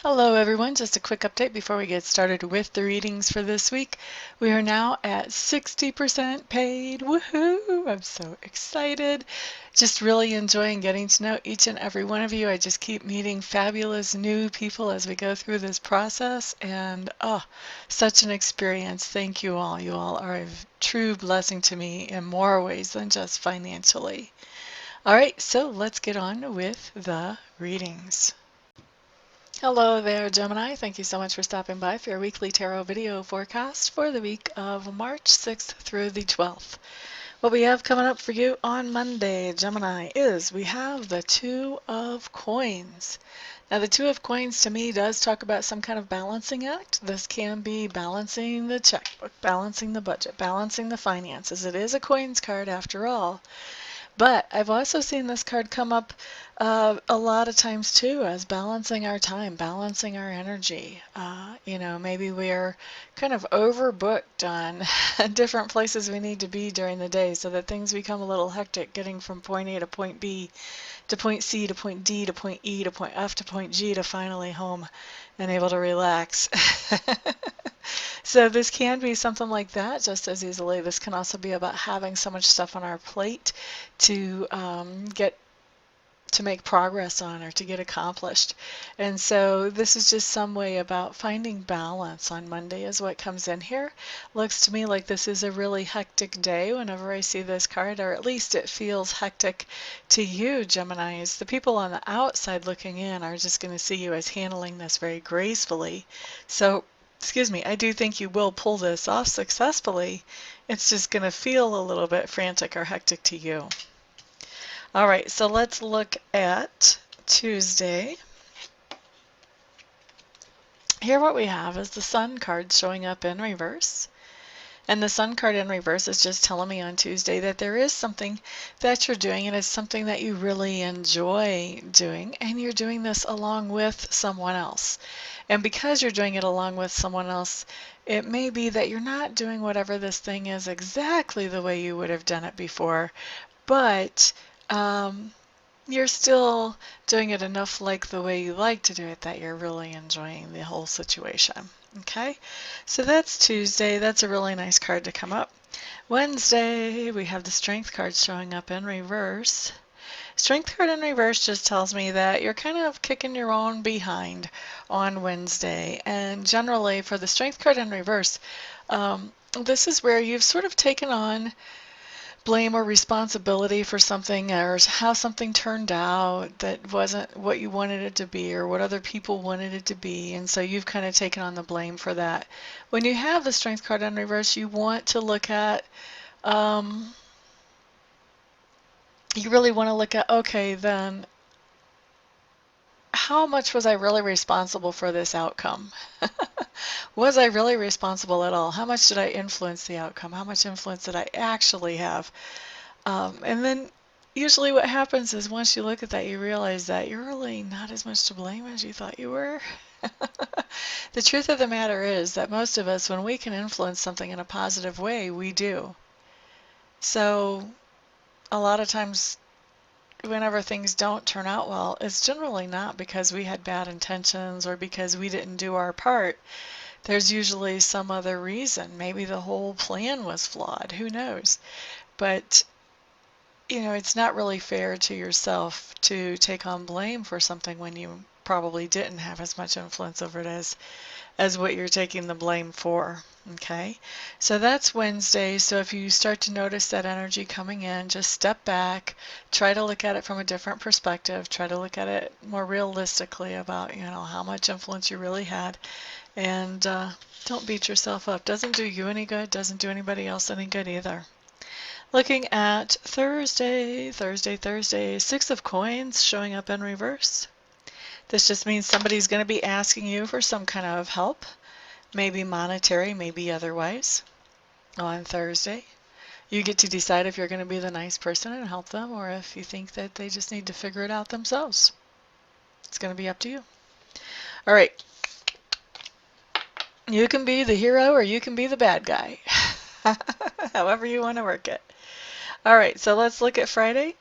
Hello everyone, just a quick update before we get started with the readings for this week. We are now at 60% paid. Woohoo! I'm so excited. Just really enjoying getting to know each and every one of you. I just keep meeting fabulous new people as we go through this process, and such an experience. Thank you all. You all are a true blessing to me in more ways than just financially. All right, so let's get on with the readings. Hello there, Gemini. Thank you so much for stopping by for your weekly tarot video forecast for the week of March 6th through the 12th. What we have coming up for you on Monday, Gemini, is we have the Two of Coins. Now, the Two of Coins to me does talk about some kind of balancing act. This can be balancing the checkbook, balancing the budget, balancing the finances. It is a coins card after all. But I've also seen this card come up a lot of times too as balancing our time, balancing our energy. Maybe we're kind of overbooked on different places we need to be during the day so that things become a little hectic getting from point A to point B to point C to point D to point E to point F to point G to finally home and able to relax. So this can be something like that just as easily. This can also be about having so much stuff on our plate to make progress on or to get accomplished. And so this is just some way about finding balance on Monday is what comes in here. Looks to me like this is a really hectic day whenever I see this card, or at least it feels hectic to you, Geminis. The people on the outside looking in are just going to see you as handling this very gracefully. So excuse me, I do think you will pull this off successfully. It's just going to feel a little bit frantic or hectic to you. All right, so let's look at Tuesday. Here what we have is the Sun card showing up in reverse. And the Sun card in reverse is just telling me on Tuesday that there is something that you're doing, and it's something that you really enjoy doing, and you're doing this along with someone else. And because you're doing it along with someone else, it may be that you're not doing whatever this thing is exactly the way you would have done it before, but you're still doing it enough like the way you like to do it that you're really enjoying the whole situation. Okay, so that's Tuesday. That's a really nice card to come up. Wednesday, we have the Strength card showing up in reverse. Strength card in reverse just tells me that you're kind of kicking your own behind on Wednesday. And generally for the Strength card in reverse, this is where you've sort of taken on blame or responsibility for something, or how something turned out that wasn't what you wanted it to be or what other people wanted it to be, and so you've kind of taken on the blame for that. When you have the Strength card in reverse, you want to look at you really want to look at, okay, then how much was I really responsible for this outcome? Was I really responsible at all? How much did I influence the outcome? How much influence did I actually have? And then usually what happens is once you look at that, you realize that you're really not as much to blame as you thought you were. The truth of the matter is that most of us, when we can influence something in a positive way, we do. So a lot of times whenever things don't turn out well, it's generally not because we had bad intentions or because we didn't do our part. There's usually some other reason. Maybe the whole plan was flawed. Who knows? But it's not really fair to yourself to take on blame for something when you probably didn't have as much influence over it as what you're taking the blame for. Okay, so that's Wednesday. So if you start to notice that energy coming in, just step back, try to look at it from a different perspective, try to look at it more realistically about, how much influence you really had, and don't beat yourself up. Doesn't do you any good, doesn't do anybody else any good either. Looking at Thursday, Six of Coins showing up in reverse. This just means somebody's going to be asking you for some kind of help, maybe monetary, maybe otherwise, on Thursday. You get to decide if you're going to be the nice person and help them, or if you think that they just need to figure it out themselves. It's going to be up to you. All right. You can be the hero or you can be the bad guy. However you want to work it. All right, so let's look at Friday.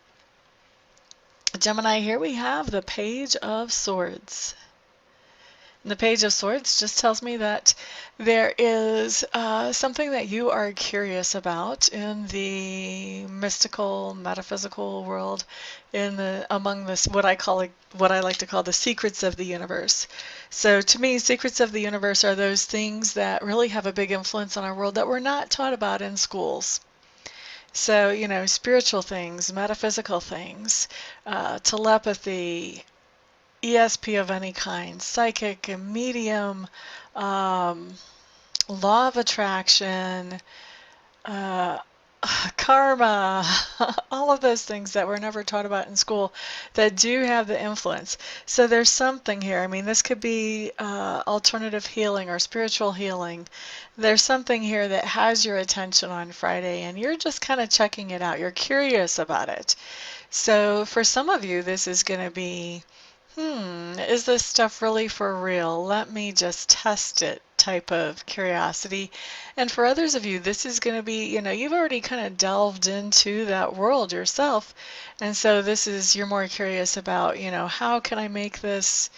Gemini, here we have the Page of Swords. The Page of Swords just tells me that there is something that you are curious about in the mystical, metaphysical world, in the among this what I like to call the secrets of the universe. So to me, secrets of the universe are those things that really have a big influence on our world that we're not taught about in schools. So, spiritual things, metaphysical things, telepathy, ESP of any kind, psychic and medium, um, law of attraction, uh, karma, all of those things that we're never taught about in school that do have the influence. So there's something here. I mean, this could be alternative healing or spiritual healing. There's something here that has your attention on Friday, and you're just kind of checking it out. You're curious about it. So for some of you, this is going to be, is this stuff really for real? Let me just test it type of curiosity. And for others of you, this is going to be, you've already kind of delved into that world yourself. And so you're more curious about, how can I make this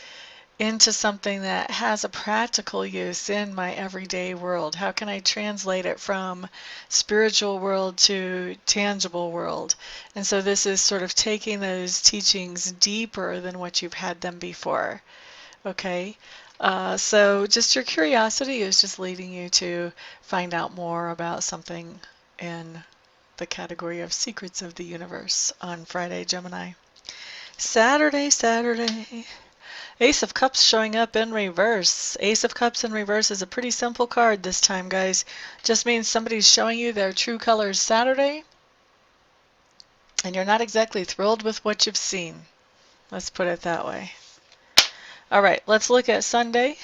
into something that has a practical use in my everyday world? How can I translate it from spiritual world to tangible world? And so this is sort of taking those teachings deeper than what you've had them before. Okay? So just your curiosity is just leading you to find out more about something in the category of secrets of the universe on Friday, Gemini. Saturday. Ace of Cups showing up in reverse. Ace of Cups in reverse is a pretty simple card this time, guys. Just means somebody's showing you their true colors Saturday, and you're not exactly thrilled with what you've seen. Let's put it that way. All right, let's look at Sunday.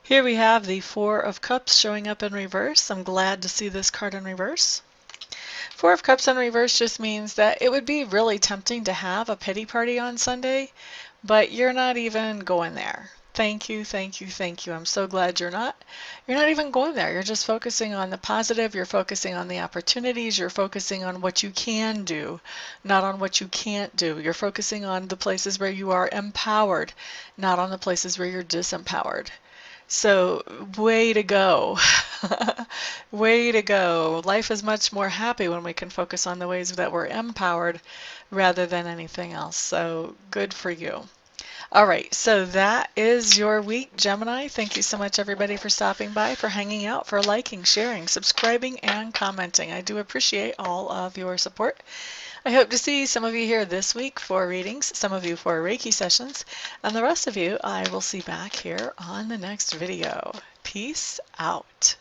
Here we have the Four of Cups showing up in reverse. I'm glad to see this card in reverse. Four of Cups in reverse just means that it would be really tempting to have a pity party on Sunday, but you're not even going there. Thank you. I'm so glad you're not. You're not even going there. You're just focusing on the positive. You're focusing on the opportunities. You're focusing on what you can do, not on what you can't do. You're focusing on the places where you are empowered, not on the places where you're disempowered. So, way to go. Way to go. Life is much more happy when we can focus on the ways that we're empowered rather than anything else. So, good for you. All right, so that is your week, Gemini. Thank you so much, everybody, for stopping by, for hanging out, for liking, sharing, subscribing, and commenting. I do appreciate all of your support. I hope to see some of you here this week for readings, some of you for Reiki sessions, and the rest of you I will see back here on the next video. Peace out.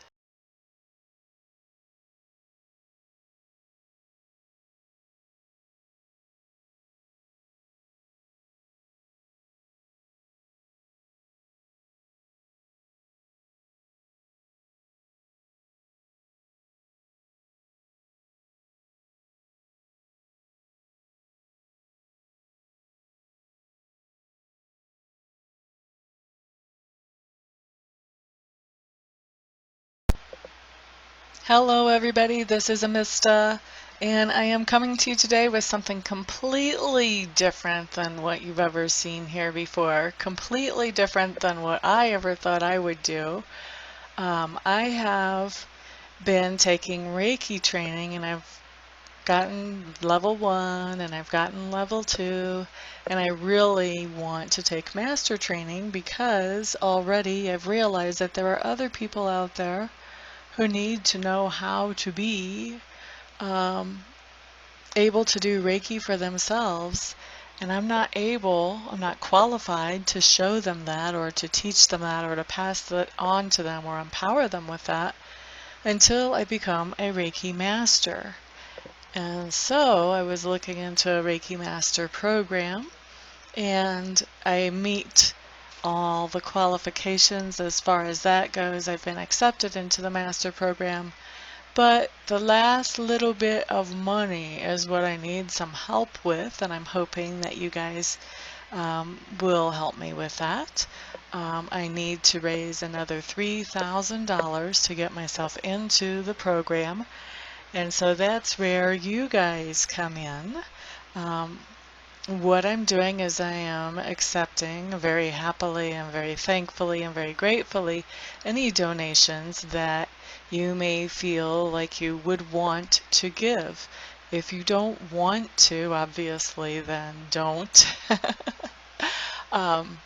Hello, everybody. This is Amista, and I am coming to you today with something completely different than what you've ever seen here before, completely different than what I ever thought I would do. I have been taking Reiki training, and I've gotten level 1 and I've gotten level 2, and I really want to take master training because already I've realized that there are other people out there who need to know how to be able to do Reiki for themselves, and I'm not qualified to show them that or to teach them that or to pass that on to them or empower them with that until I become a Reiki Master. And so I was looking into a Reiki Master program, and I meet all the qualifications as far as that goes. I've been accepted into the Master program, but the last little bit of money is what I need some help with, and I'm hoping that you guys will help me with that. I need to raise another $3,000 to get myself into the program. And so that's where you guys come in. what I'm doing is I am accepting very happily and very thankfully and very gratefully any donations that you may feel like you would want to give. If you don't want to, obviously, then don't. um,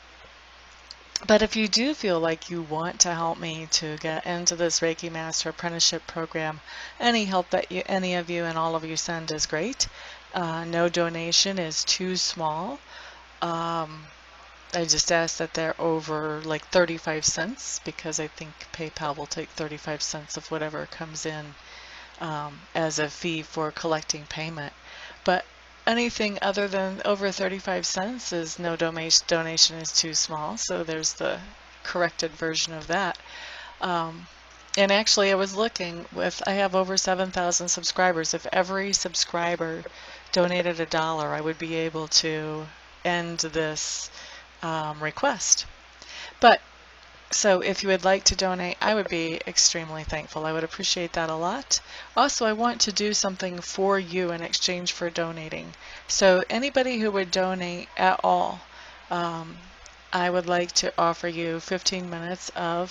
but if you do feel like you want to help me to get into this Reiki Master Apprenticeship Program, any help that any of you and all of you send is great. No donation is too small. Um, I just ask that they're over like 35 cents because I think PayPal will take 35 cents of whatever comes in as a fee for collecting payment. But anything other than over 35 cents is no donation is too small. So there's the corrected version of that. Um, and actually, I was looking I have over 7,000 subscribers. If every subscriber donated $1, I would be able to end this request. But so if you would like to donate, I would be extremely thankful. I would appreciate that a lot. Also, I want to do something for you in exchange for donating. So anybody who would donate at all, um, I would like to offer you 15 minutes of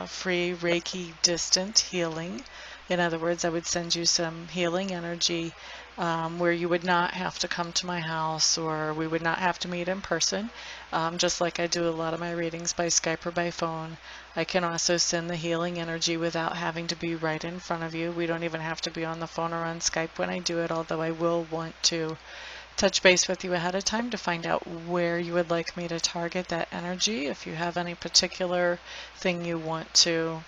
free Reiki distant healing. In other words, I would send you some healing energy where you would not have to come to my house or we would not have to meet in person. Just like I do a lot of my readings by Skype or by phone. I can also send the healing energy without having to be right in front of you. We don't even have to be on the phone or on Skype when I do it, although I will want to touch base with you ahead of time to find out where you would like me to target that energy. If you have any particular thing you want to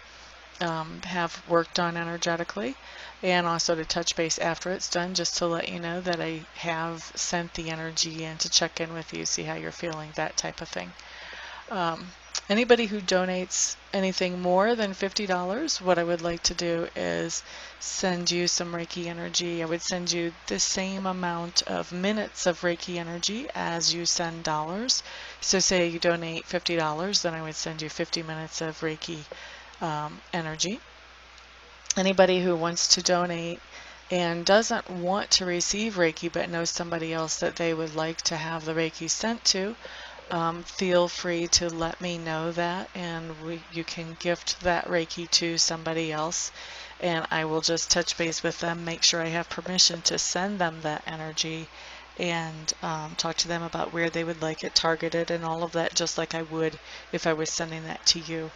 have worked on energetically, and also to touch base after it's done just to let you know that I have sent the energy in to check in with you, see how you're feeling, that type of thing. Anybody who donates anything more than $50, what I would like to do is send you some Reiki energy. I would send you the same amount of minutes of Reiki energy as you send dollars. So say you donate $50, then I would send you 50 minutes of Reiki energy. Anybody who wants to donate and doesn't want to receive Reiki but knows somebody else that they would like to have the Reiki sent to, feel free to let me know that, and you can gift that Reiki to somebody else, and I will just touch base with them, make sure I have permission to send them that energy, and talk to them about where they would like it targeted and all of that, just like I would if I was sending that to you.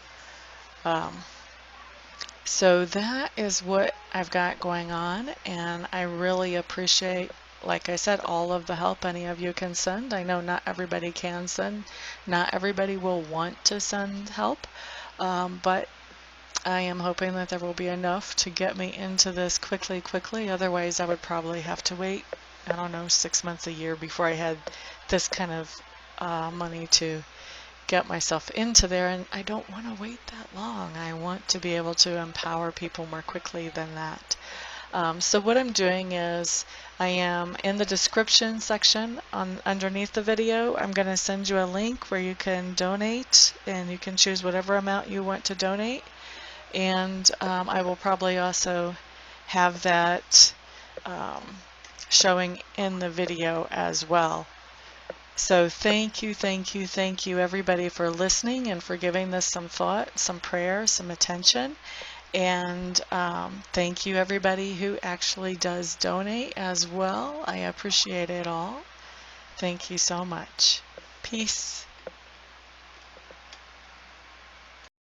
So that is what I've got going on, and I really appreciate, like I said, all of the help any of you can send. I know not everybody can send, not everybody will want to send help, but I am hoping that there will be enough to get me into this quickly. Otherwise, I would probably have to wait, I don't know, 6 months, a year before I had this kind of money to get myself into there, and I don't want to wait that long. I want to be able to empower people more quickly than that. So what I'm doing is I am in the description section underneath the video. I'm going to send you a link where you can donate, and you can choose whatever amount you want to donate, and I will probably also have that showing in the video as well. So thank you everybody for listening and for giving this some thought, some prayer, some attention. And thank you everybody who actually does donate as well. I appreciate it all. Thank you so much. Peace.